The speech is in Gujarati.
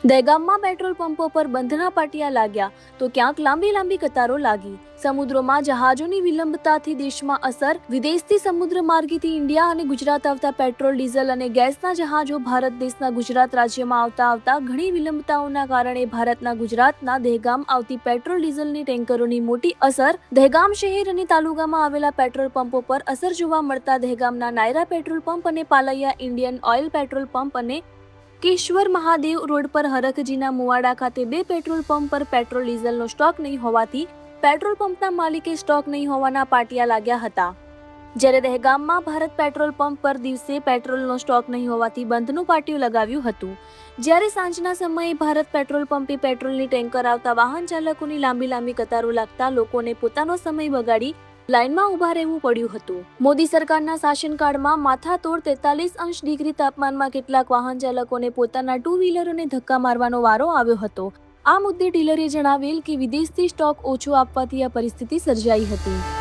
દહેગામમાં પેટ્રોલ પંપો પર બંધના પાટિયા લાગ્યા તો ક્યાંક લાંબી કતારો લાગી. સમુદ્રમાં જહાજોની વિલંબતાથી દેશમાં અસર. વિદેશથી સમુદ્ર માર્ગેથી ઇન્ડિયા અને ગુજરાત આવતા પેટ્રોલ, ડીઝલ અને ગેસના જહાજો ભારત દેશના ગુજરાત રાજ્યમાં આવતા ઘણી વિલંબતાઓના કારણે ભારતના ગુજરાતના દહેગામ આવતી પેટ્રોલ ડીઝલની ટેન્કરોની મોટી અસર. દહેગામ શહેર અને તાલુકામાં આવેલા પેટ્રોલ પંપો પર અસર જોવા મળતા દહેગામના નાયરા પેટ્રોલ પંપ અને પાલૈયા ઇન્ડિયન ઓઇલ પેટ્રોલ પંપ અને કેશવર મહાદેવ રોડ પર હરખજીના મુવાડા ખાતે બે પેટ્રોલ પંપ પર પેટ્રોલ ડીઝલનો સ્ટોક નહીં હોવાથી પેટ્રોલ પંપના માલિકે સ્ટોક નહીં હોવાના પાટિયા લાગ્યા હતા. જ્યારે દહેગામમાં ભારત પેટ્રોલ પંપ પર દિવસે પેટ્રોલનો સ્ટોક નહીં હોવાથી બંધનું પાટિયું લગાવ્યું હતું. જ્યારે સાંજના સમયે ભારત પેટ્રોલ પંપે પેટ્રોલની ટેન્કર આવતા વાહન ચાલકોની લાંબી કતારો લાગતા લોકોને પોતાનો સમય બગાડી લાઇનમાં ઉભા રહેવું પડ્યું હતું. મોદી સરકારના શાસનકાળમાં માથાતોડ 43° તાપમાનમાં કેટલાક વાહન ચાલકોને પોતાના ટુ વ્હીલરોને ધક્કા મારવાનો વારો આવ્યો હતો. આ મુદ્દે ડીલરે જણાવેલ કે વિદેશથી સ્ટોક ઓછો આપવાથી આ પરિસ્થિતિ સર્જાઈ હતી.